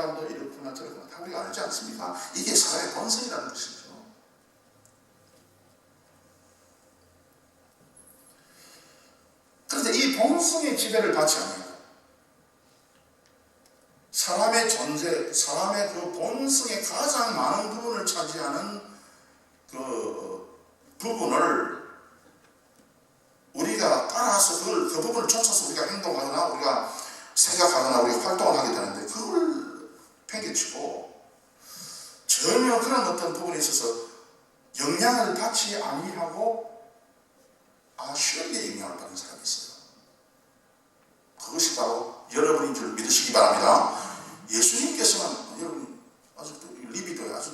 사람도 이렇구나 저렇구나 다 우리가 알지 않습니까? 이게 사람의 본성이라는 것이죠. 그런데 이 본성의 지배를 받지 않는 사람의 존재, 사람의 그 본성의 가장 많은 부분을 차지하는 그 부분을 우리가 따라서 그 부분을 쫓아서 우리가 행동하거나 우리가 생각하거나 우리가 활동을 하게 되는데 그걸 팽개치고 전혀 그런 어떤 부분에 있어서 영향을 받지 아니하고 쉽게 영향을 받는 사람이 있어요. 그것이 바로 여러분인 줄 믿으시기 바랍니다. 예수님께서는 여러분 아주 리비도에 아주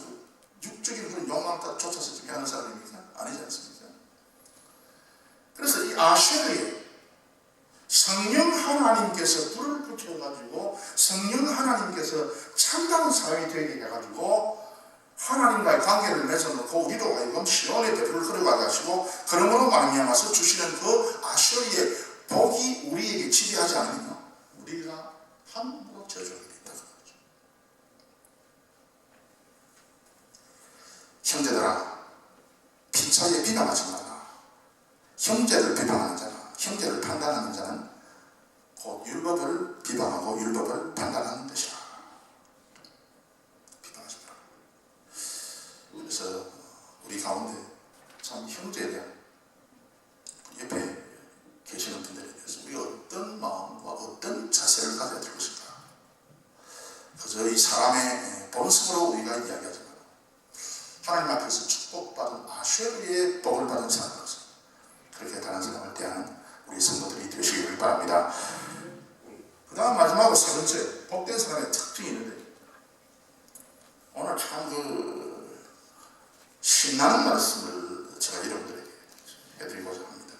육적인 그런 욕망을 따라 쫓아서 이렇게 하는 사람입니까? 아니지 않습니까? 그래서 이 아쉐르에 성령 하나님께서 불을 붙여가지고 성령 하나님께서 참다운 사람이 되게 해가지고 하나님과의 관계를 맺어놓고 우리로 하여금 시온의 대로를 걸어가게 하시고 그러므로 말미암아서 주시는 그 아쉐르의 복이 우리에게 지배하지 않으면 우리가 함부로 저주하게 된다는 거죠. 형제들아, 피차에 비난하지 마라. 형제를 비판하는 자는, 형제를 판단하는 자는 곧 율법을 비방하고 율법을 판단하는 것이라. 비판하지 마라. 그래서 우리 가운데 참 형제에 대한 옆에 계시는 분들에 대해서 우리가 어떤 마음과 어떤 자세를 가져야 될 것인가. 그저 이 사람의 본성으로 우리가 이야기하지 마라. 하나님 앞에서 축복받은 아쉐르의 복을 받은 사람으로서 그렇게 다른 사람을 대하는 우리 성도들이 되시기를 바랍니다. 그 다음 마지막으로 세 번째, 복된 사람의 특징이 있는데 오늘 참 신나는 말씀을 제가 여러분들에게 해드리고자 합니다.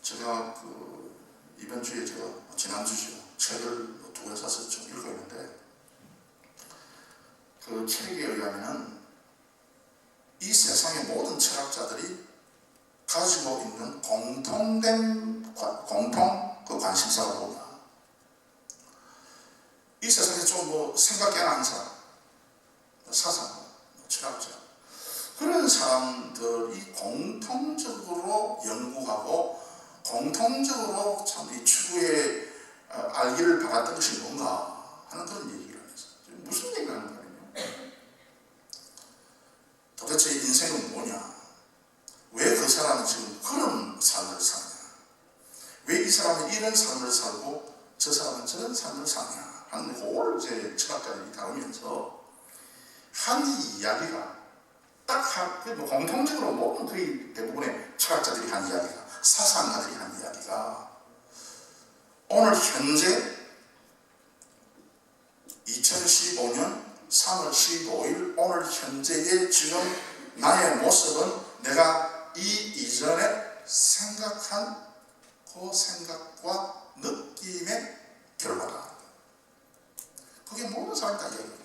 제가 이번 주에 제가 지난주죠. 책을 2권 사서 좀 읽고 있는데 그 책에 의하면은 이 세상의 모든 철학자들이 가지고 있는 공통 관심사가 뭐냐. 이 세상에 좀 생각 깨나 하는 사람, 사상, 철학자, 그런 사람들이 공통적으로 연구하고 공통적으로 참 이 추구에 알기를 바랐던 것이 뭔가 하는 그런 얘기를 하면서 무슨 얘기를 하는 거예요? 도대체 인생은 뭐냐? 왜 그 사람은 지금 그런 삶을 사냐? 왜 이 사람은 이런 삶을 살고 저 사람은 저런 삶을 사냐? 하는 그걸 이제 철학자들이 다루면서 한 이야기가 딱 공통적으로 모든 거의 대부분의 철학자들이 한 이야기가, 사상가들이 한 이야기가 오늘 현재 2015년 3월 15일 오늘 현재의 지금 나의 모습은 내가 이전에 생각한 그 생각과 느낌의 결과다. 그게 모든 사람이 다 이야기합니다.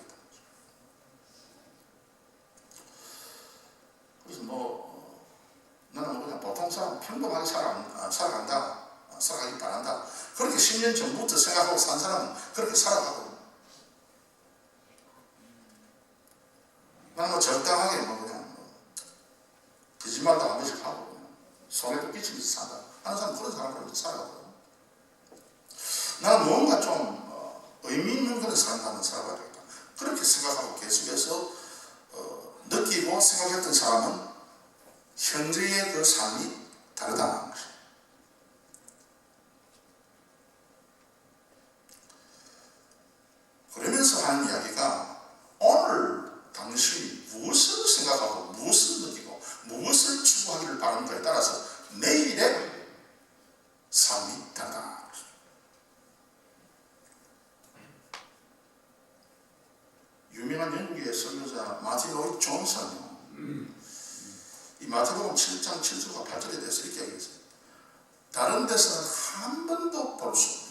그래서 나는 그냥 보통 사람 평범하게 살아가기 바란다. 그렇게 10년 전부터 생각하고 산 사람은 그렇게 살아가고, 나는 적당하게 그냥 거짓말도 한 번씩 하고 손해도 끼치면서 산다 하는 사람, 그런 사람으로 살아가거든. 나는 뭔가 좀 의미 있는 그런 삶을 한번 살아봐야 되겠다. 그렇게 생각하고 계속해서 느끼고 생각했던 사람은 현재의 그 삶이 다르다는 것이에요. 그러면서 하는 이야기가 오늘 당신이 무엇을 생각하고 무엇을 느끼고 무엇을 추구하기를 바라는가에 따라서 내일의 삶이 다르다는 것이에요. 유명한 영국의 설교자 마틴 로이드 존슨은 이 마태복음 7장 7절과 8절에 대해서 이렇게 얘기했어요. 다른 데서는 한 번도 볼 수 없는,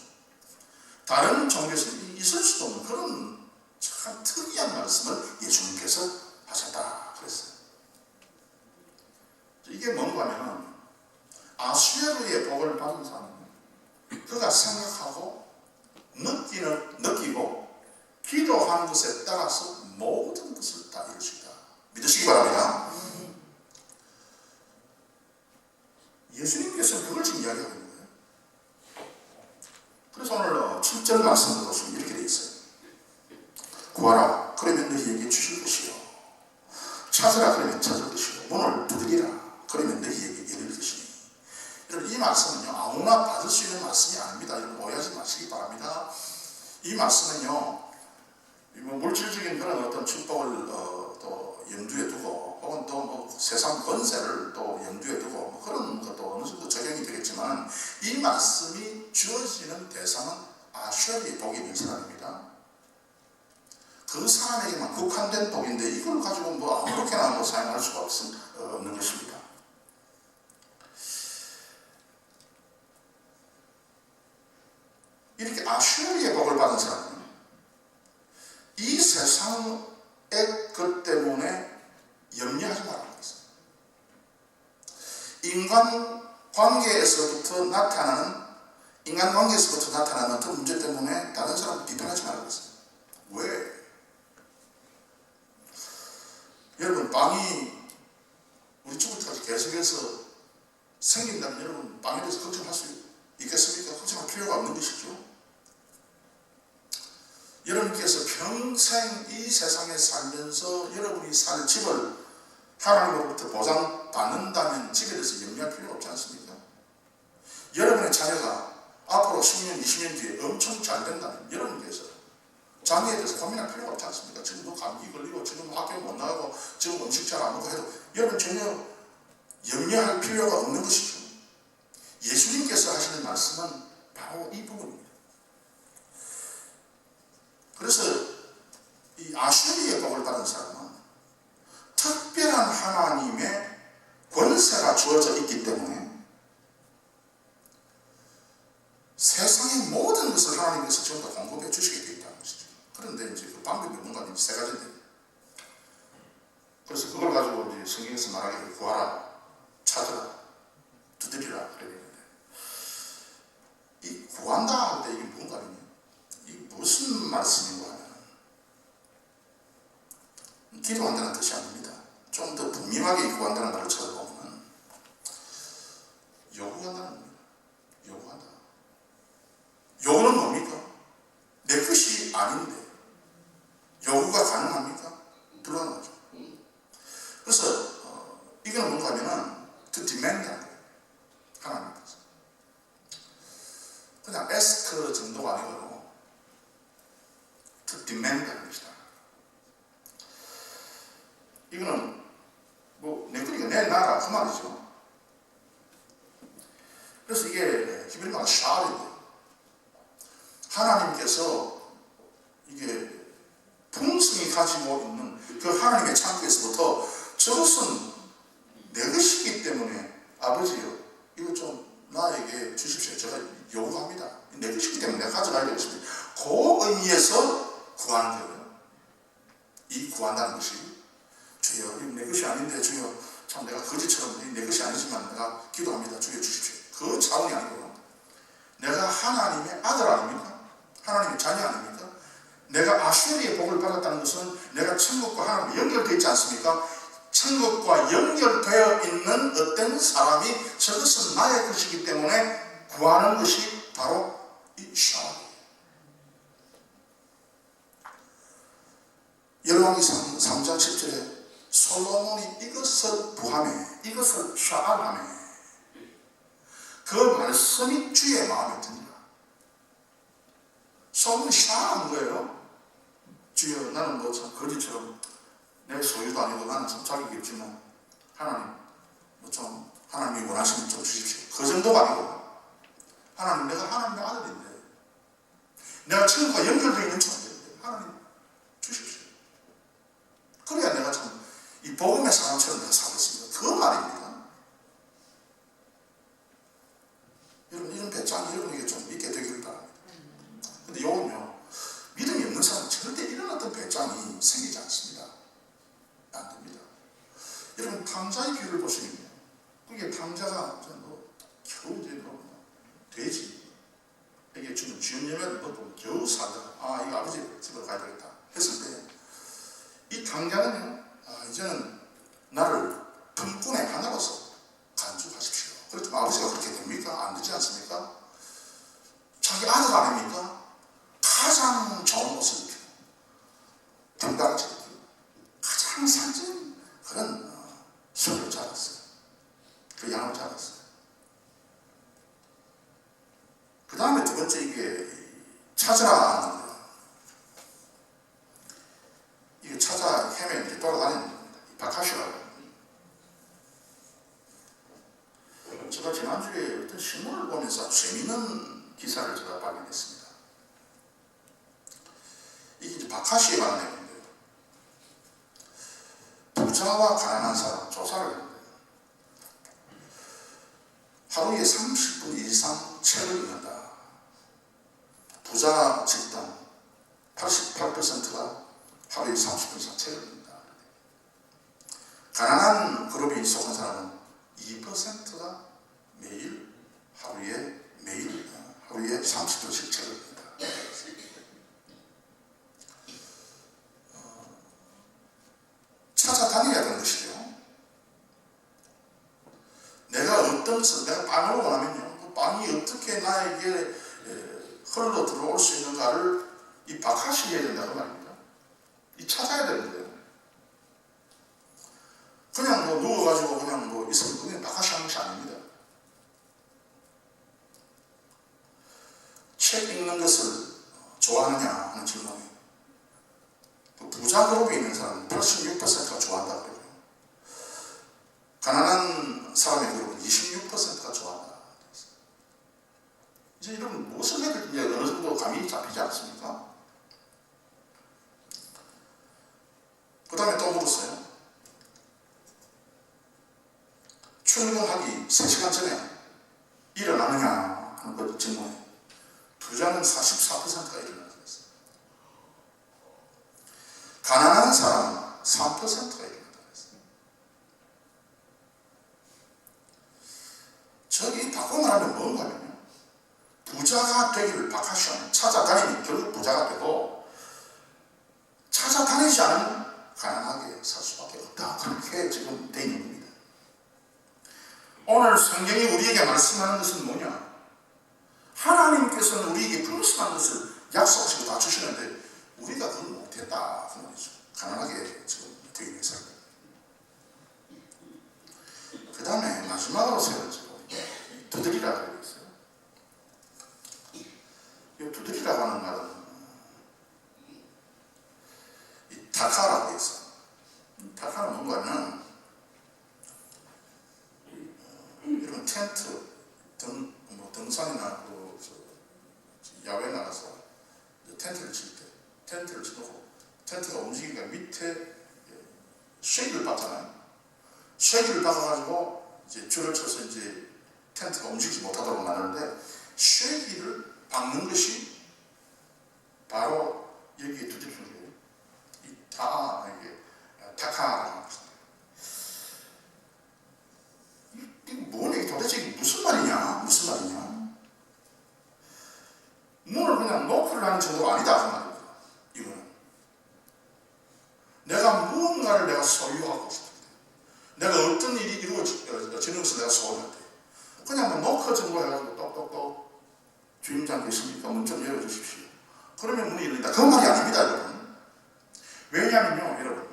다른 종교에서 있을 수도 없는 그런 참 특이한 말씀을 예수님께서 하셨다 그랬어요. 이게 뭔가 하면 느끼고 명령한 것에 따라서 모든 것을 다 이룰 수 있다. 믿으시기 바랍니다. 예수님께서는 그걸 지금 이야기하고 있는 거예요. 그래서 오늘 7절 말씀을 보시면 이렇게 되어 있어요. 구하라 그러면 너희에게 주실 것이요, 찾으라 그러면 찾을 것이요, 문을 두드리라 그러면 너희에게 열릴 것이니. 여러분, 이 말씀은요 아무나 받을 수 있는 말씀이 아닙니다. 여러분 오해하지 마시기 바랍니다. 이 말씀은요 물질적인 그런 어떤 축복을 또 염두에 두고, 혹은 또 뭐 세상 권세를 또 염두에 두고 뭐 그런 것도 어느 정도 적용이 되겠지만, 이 말씀이 주어지는 대상은 아슈리의 복이 있는 사람입니다. 그 사람에게만 국한된 복인데 이걸 가지고 뭐 아무렇게나 뭐 사용할 수가 없는 것입니다. 이렇게 아슈리의 복을 받은 사람은 이 세상의 것 때문에 염려하지 말라는 것입니다. 인간관계에서부터 나타나는 어떤 문제 때문에 다른 사람을 비판하지 말라는 것입니다. 왜? 여러분, 빵이 우리 죽을 때까지 계속해서 생긴다면 여러분 빵에 대해서 걱정할 수 있겠습니까? 걱정할 필요가 없는 것이죠. 여러분께서 평생 이 세상에 살면서 여러분이 살 집을 하나님으로부터 보장받는다면 집에 대해서 염려할 필요가 없지 않습니까? 여러분의 자녀가 앞으로 10년, 20년 뒤에 엄청 잘 된다면 여러분께서 자녀에 대해서 고민할 필요가 없지 않습니까? 지금 뭐 감기 걸리고, 지금 뭐 학교 못 나가고, 지금 음식 잘 안 먹고 해도 여러분 전혀 염려할 필요가 없는 것이죠. 예수님께서 하시는 말씀은 바로 이 부분입니다. 그래서 이 아슈리의 복을 받은 사람은 특별한 하나님의 권세가 주어져 있기 때문에 세상의 모든 것을 하나님께서 전부 다 공급해 주시게 되어 있다는 것이죠. 그런데 이제 그 방법이 뭔가 세 가지인데, 그래서 그걸 가지고 이제 성경에서 말하기를 구하라, 찾으라, 두드리라 그래야 되는데, 이 구한다 할 때 이게 뭔가 하면 이 무슨 말씀인가 하면 기도한다는 뜻이 아닙니다. 좀 더 분명하게 구한다는 말을 찾아보면 요구한다는 겁니다. 요구한다. 요구는 뭡니까? 내 것이 아닌데 요구가 가능합니까? 불가능하죠. 그래서 이거는 뭔가 하면은 to demand하는 거예요. 하나님께서 그냥 ask 정도가 아니고 to demand하는 것이다. 이거는 뭐 내 거니까 내 나라 그 말이죠. 그래서 이게 히브리어가 샤르인데, 하나님께서 이게 풍성히 가지고 있는 그 하나님의 창조에서부터 저것은 내 것이기 때문에 아버지요, 이거 좀 나에게 주십시오. 제가 요구합니다. 내 것이기 때문에 내가 가져가야 되겠습니다. 그 의미에서 구하는 거예요. 이 구한다는 것이, 주여 내 것이 아닌데 주여 참 내가 거지처럼 내 것이 아니지만 내가 기도합니다. 주여 주십시오. 그 차원이 아니고 내가 하나님의 아들 아닙니까? 하나님의 자녀 아닙니까? 내가 아슈리의 복을 받았다는 것은 내가 천국과 하나님과 연결되어 있지 않습니까? 천국과 연결되어 있는 어떤 사람이 저것은 나의 것이기 때문에 구하는 것이 바로 이 샤워예요. 열왕기상 3장 10절에 솔로몬이 이것을 구하며 이것을 샤알하며 그 말씀이 주의 마음에 듭니다. 솔로몬이 샤알한 거예요. 주여 나는 뭐 참 거지처럼 내 소유도 아니고 나는 좀 자격이 없지만 하나님 뭐 좀 하나님이 원하시면 좀 주십시오. 그 정도가 아니고 하나님 내가 하나님의 아들인데 내가 천국과 연결되어 있는 존재인데 하나님 주십시오. 그래야 내가 참 이 복음의 사람처럼 내가 살겠습니다. 그 말입니다. 여러분 이런 배짱이 여러분에게 좀 있게 되기를 바랍니다. 근데 요건요, 믿음이 없는 사람은 절대 이런 어떤 배짱이 생기지 않습니다. 안 됩니다. 여러분 탕자의 비유를 보시면요, 그게 탕자가 겨우 이제 돼지에게 주는 쥐염염을 먹고 겨우 살다가 이거 아버지 집으로 가야 되겠다 해서 황제는요, 이제는 나를 품꾼의 하나로서 간주하십시오. 그렇지만 아버지가 그렇게 됩니까? 안 되지 않습니까? 자기 아들 아닙니까? 가장 좋은 옷을 입히고 등단을 입히고 가장 상징 그런 형을 잡았어요. 그 양을 잡았어요. 그 다음에 두 번째 이게 찾으라 하는 거예요. 이게 찾아 헤매 이제 돌아다니는 겁니다. 바카시라고. 제가 지난주에 어떤 신문을 보면서 아주 재미있는 기사를 제가 발견했습니다. 이게 이제 바카시에 관한 내용인데요. 부자와 가난한 사람 조사를 했는데 하루에 30분 이상 책을 읽는다. 부자 집단 88%가 하루에 30분 이상 책을 읽는다. 가난한 그룹에 속한 사람은 2%가 매일 하루에 30분씩 책을 읽는다. 찾아다녀야 되는 것이죠. 내가 어떤 것을 내가 빵을 원하면요, 그 빵이 어떻게 나에게 흘러 들어올 수 있는가를 이 박하시해야 된다고 말입니다. 이 찾아야 되는 거예요. 그냥 뭐 누워가지고 그냥 뭐 있으면 그냥 박하시 하는 것이 아닙니다. 책 읽는 것을 좋아하느냐 하는 질문에 부자 그룹에 있는 사람은 86%가 좋아한다고 그래요. 가난한 사람의 그룹은 26%가 좋아한다. 이제 이런 무엇을 해야 될지 어느 정도 감이 잡히지 않습니까? 그 다음에 또 물었어요. 출근하기 3시간 전에 일어나느냐 하는 그 질문에 부자는 44%가 일어나고 있어요. 가난한 사람은 3%가 일어난다고 했어요. 저기 바꿔 말하면 뭔가 하면요, 부자가 되기를 박하시면 찾아다니면 결국 부자가 되고 찾아다니지 않으면 가난하게 살 수밖에 없다. 그렇게 지금 되어 있는 겁니다. 오늘 성경이 우리에게 말씀하는 것은 뭐냐? 하나님께서는 우리에게 풍성한 것을 약속하시고 다 주시는데 우리가 그걸 못했다 그 말이죠. 가난하게 지금 되어 있는 사람. 그 다음에 마지막으로 세워지고 두드리라고 되어 있어요. 이 두드리라고 하는 말은 이 타카라고 되어 있어요. 타카는 뭔가는 이런 텐트, 등산이나 야외 나가서 텐트를 칠 때, 텐트를 치고 텐트가 움직이니까 밑에 쉐기를 박잖아요. 쉐기를 박아가지고 이제 줄을 쳐서 이제 텐트가 움직이지 못하도록 만드는데 쉐기를 박는 것이 바로 여기에 두드리는 거예요. 이 타카라는 것입니다. 이게 뭐냐? 도대체 이게 무슨 말이냐? 무슨 말이냐? 문을 그냥 노크를 하는 정도가 아니다 그 말입니다. 이거는 내가 무언가를 내가 소유하고 있을 때, 내가 어떤 일이 이루어지는 것을 내가 소유할 때 그냥 뭐 노크 정도 해가지고 똑똑똑 주임장 계십니까? 문 좀 열어주십시오. 그러면 문이 열린다. 그 말이 아닙니다, 여러분. 왜냐면요, 여러분,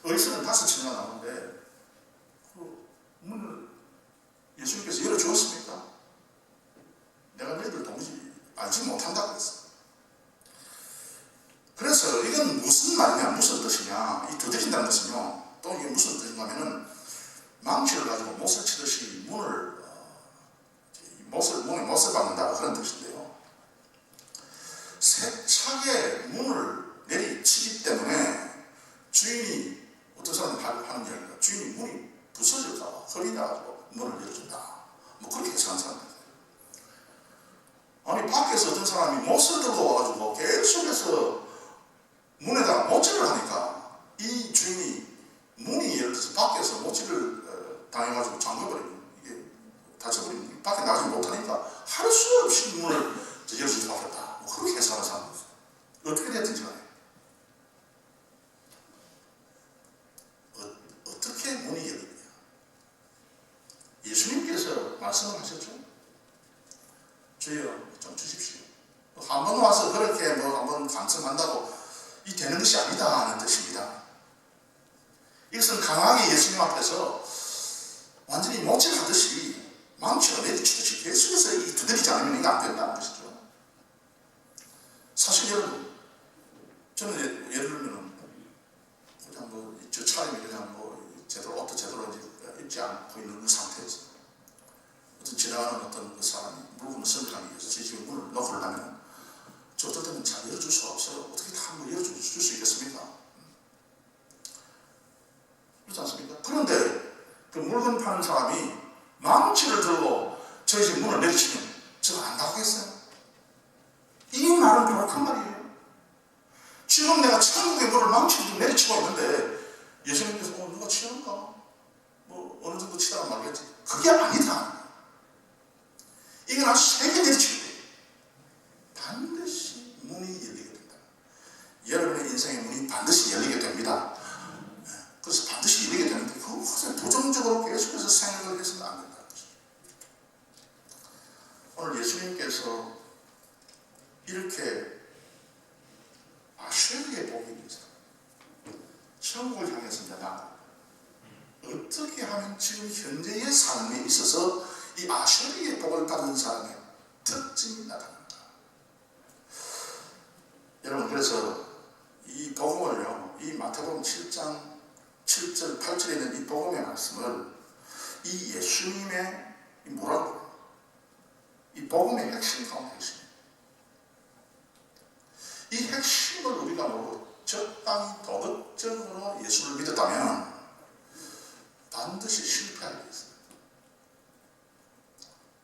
의서는 5층이나 나오는데 그 문을 예수님께서 열어주었습니까? 내가 너희들 도무지 알지 못한다고 그랬어. 그래서 이건 무슨 말이냐, 무슨 뜻이냐, 이 두드린다는 것은요, 또 이게 무슨 뜻인가 하면은 망치를 가지고 못을 치듯이 문에 못을 박는다 그런 뜻인데요. 세차게 문을 내리치기 때문에 주인이 어떤 사람이 하는 이야기가 주인이 문이 부서질까 봐 허리나가지고 문을 열어준다. 뭐 그렇게 해석하는 사람들. 아니 밖에서 어떤 사람이 못을 들고 와가지고 계속해서 문에다가 못질을 하니까 이 주인이 문이 예를 들어서 밖에서 못질을 당해가지고 잠궈버리면 이게 다쳐버리면 밖에 나가지 못하니까 할 수 없이 문을 열어주지 못했다. 뭐 그렇게 해석하는 사람들. 어떻게 됐든지 간에. 이렇게 뭐 한번 강성한다고 이 되는 것이 아니다 하는 뜻입니다. 이것은 강하게 예수님 앞에서 완전히 모질하듯이 망치로 내리치듯이 계속해서 이 두드리지 않으면 이거 안 된다는 것이죠. 사실 여러분, 저는 예를 들면 그냥 뭐 저 차림이 그냥 뭐 제대로 옷도 제대로 입지 않고 있는 그 상태에서 어떤 지나가는 어떤 그 사람이 물건을 선택하기 위해서 제 집에 문을 넣으려면 저 어떨 때는 잘 열어줄 수가 없어요. 어떻게 다 한번 열어줄 수 있겠습니까? 그렇지 않습니까? 그런데 그 물건 파는 사람이 망치를 들고 저희 집 문을 내리치면 제가 안 나가겠어요? 이 말은 바로 그 말이에요. 지금 내가 천국의 문을 망치로 내리치고 있는데 예수님께서 누가 치는가? 뭐 어느 정도 치다가 말겠지. 그게 아니다. 이건 아주 세게 내리치게 돼요. 반드시 문이 열리게 된다. 여러분의 인생의 문이 반드시 열리게 됩니다. 그래서 반드시 열리게 되는데 그것을 부정적으로 계속해서 생각을 해서는 안 된다는 것이죠. 오늘 예수님께서 이렇게 아쉐르의 복이 있는 사람, 천국을 향해서 나아가 어떻게 하면 지금 현재의 삶에 있어서 이 아쉐르의 복을 받은 사람의 특징이 나타난다. 여러분, 그래서 이 복음을요, 이 마태복음 7장 7절 8절에 있는 이 복음의 말씀을 이 예수님의 뭐라고 이 복음의 핵심 가운데 있습니다. 이 핵심을 우리가 모르고 적당히 도덕적으로 예수를 믿었다면 반드시 실패하게 있습니다.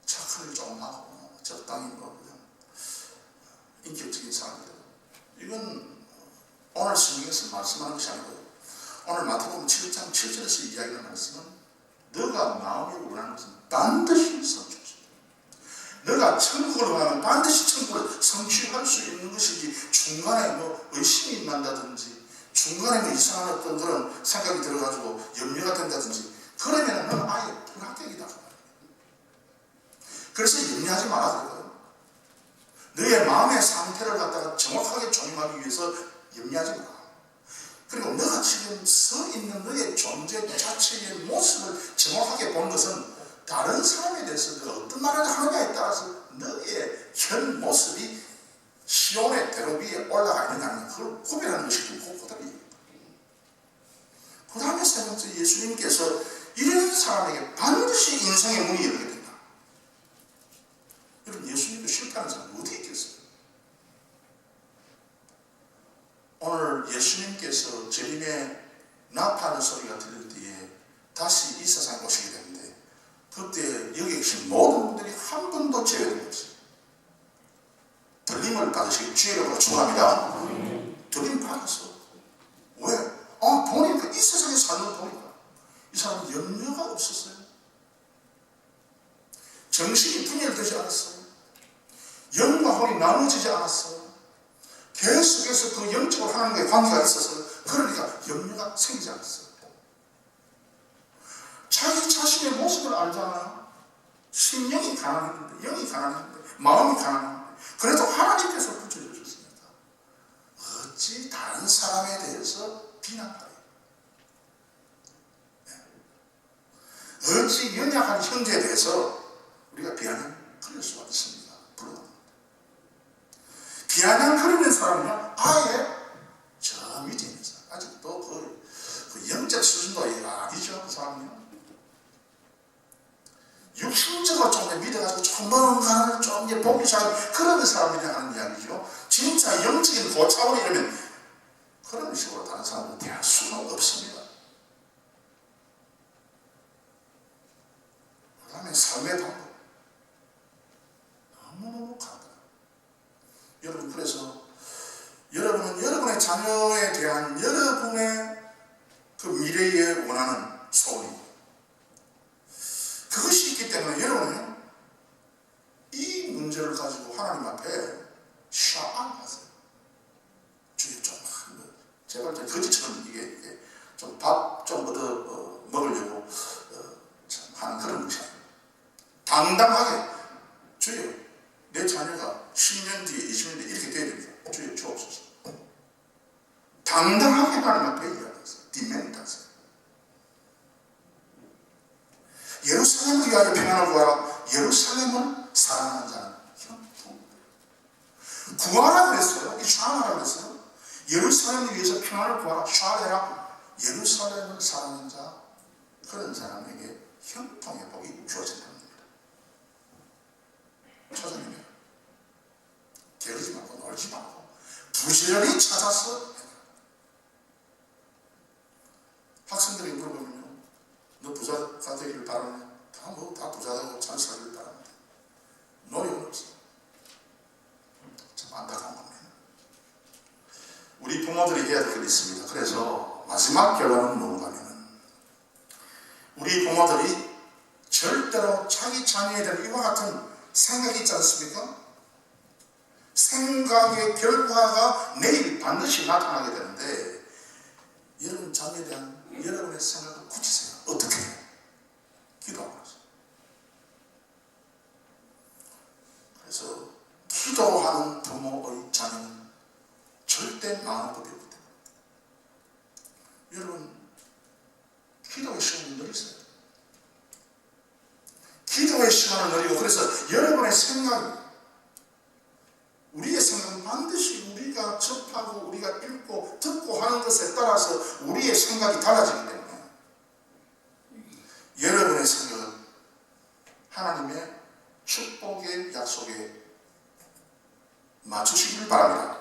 착한 일 조금 하고 적당히 뭐 인격적인 사람들, 이건 오늘 성경에서 말씀하는 것이 아니고요. 오늘 마태복음 7장 7절에서 이야기하는 말씀은 너가 마음에 원하는 것은 반드시 성취할 수 있다. 너가 천국을 원하면 반드시 천국을 성취할 수 있는 것이지, 중간에 뭐 의심이 난다든지 중간에 뭐 이상한 어떤 그런 생각이 들어가지고 염려가 된다든지 그러면 너는 아예 불합격이다. 그래서 염려하지 말아야 돼요. 너의 마음의 상태를 갖다가 정확하게 조명하기 위해서 염려하지 마라. 그리고 너가 지금 서 있는 너의 존재 자체의 모습을 정확하게 보는 것은 다른 사람에 대해서 너가 어떤 말을 하느냐에 따라서 너의 현 모습이 시온의 대로 위에 올라가 있느냐, 그걸 구별하는 것이 그거거든요. 그 다음에 세 번째, 예수님께서 이런 사람에게 반드시 인생의 문이 열리게 된다. 여러분, 예수님도 실패하는 사람이 어디 있겠어요? 오늘 예수님께서 재림에 나팔하는 소리가 들릴 때에 다시 이 세상에 오시게 되는데, 그때 여기 계신 모든 분들이 한 분도 제외된 없어요. 들림을 받으시기 주의력으로 축원합니다. 들림 받았어. 왜? 보니까 이 세상에 사는 보니까 이 사람은 염려가 없었어요. 정신이 분열되지 않았어요. 영과 혼이 나눠지지 않았어요. 계속해서 그 영적으로 하나님과의 관계가 있어서 그러니까 염려가 생기지 않았어요. 자기 자신의 모습을 알잖아요. 심령이 가난했는데, 영이 가난했는데, 마음이 가난했는데 그래도 하나님께서 붙여주셨습니다. 어찌 다른 사람에 대해서 비난하리? 어찌 연약한 형제에 대해서 우리가 비아냥거릴 수가 있습니다. 물론 비아냥거리는 사람은 아예 저 밑에 있는 사람, 아직도 그 영적 수준도 아니죠. 그 사람은요. 육신적으로 좀 믿어가지고 좀 뭔가를 좀 보기 시작하는 그런 사람이라 하는 이야기죠. 진짜 영적인 고차원이 이러면 그런 식으로 다른 사람을 대할 수가 없습니다. 그 다음에 삶의 방법. 너무너무 간단합니다. 여러분, 그래서 여러분은 여러분의 자녀에 대한 여러분의 그 미래에 원하는 소원이 그것이 있기 때문에 여러분은 이 문제를 가지고 하나님 앞에 샤안하세요. 주여 좀 제발 좀 거지처럼 이게 좀 밥 좀 얻어 먹으려고 하는 그런 것이 아니에요. 당당하게 주여 내 자녀가 10년 뒤에 20년 뒤에 이렇게 돼야 됩니다. 주여 당당하게 하나님 앞에 이야기했어요. 디멘트하세요. 예루살렘을 위하여 평안을 구하라. 예루살렘을 사랑하는 자는 형통. 구하라 그랬어요. 이 샤하라 그랬어요. 예루살렘을 위해서 평안을 구하라. 샤하라. 예루살렘을 사랑하는 자, 그런 사람에게 형통의 복이 주어진답니다. 초장입니다. 게으르지 말고 놀지 말고 부지런히 찾아서. 학생들이 물어보면요, 너 부자가 되기를 바라냐? 다 부자되고 잘 살기를 바랍니다. 노력은 없어. 참 안타까운 겁니다. 우리 부모들이 해야 될 게 있습니다. 그래서 마지막 결론은 뭔가 하면은, 우리 부모들이 절대로 자기 자녀에 대한 이와 같은 생각이 있지 않습니까? 생각의 결과가 내일 반드시 나타나게 되는데, 여러분 자녀에 대한 여러분의 생각을 굳히세요. 어떻게? 기도하고 있어요. 그래서 기도하는 부모의 자녀는 절대 망하는 법이 없다. 여러분, 기도의 시간을 늘리세요. 기도의 시간을 늘리고, 그래서 여러분의 생각, 우리의 생각은 반드시 우리가 접하고 우리가 읽고 듣고 하는 것에 따라서 우리의 생각이 달라지기 때문에, 여러분의 생각은 하나님의 축복의 약속에 맞추시길 바랍니다.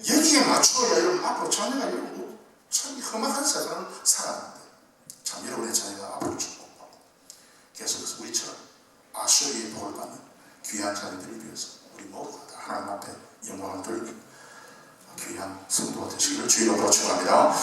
여기에 맞추어야 여러분 앞으로 자녀가 여러분 참 험악한 세상을 살아가는데, 참 여러분의 자녀가 앞으로 축복받고 계속해서 우리처럼 아수리의 복을 받는 귀한 자녀들을 위해서 우리 모두가 다 하나님 앞에 영광을 돌리는 귀한 성도가 되시기를 주의 이름으로 축원합니다.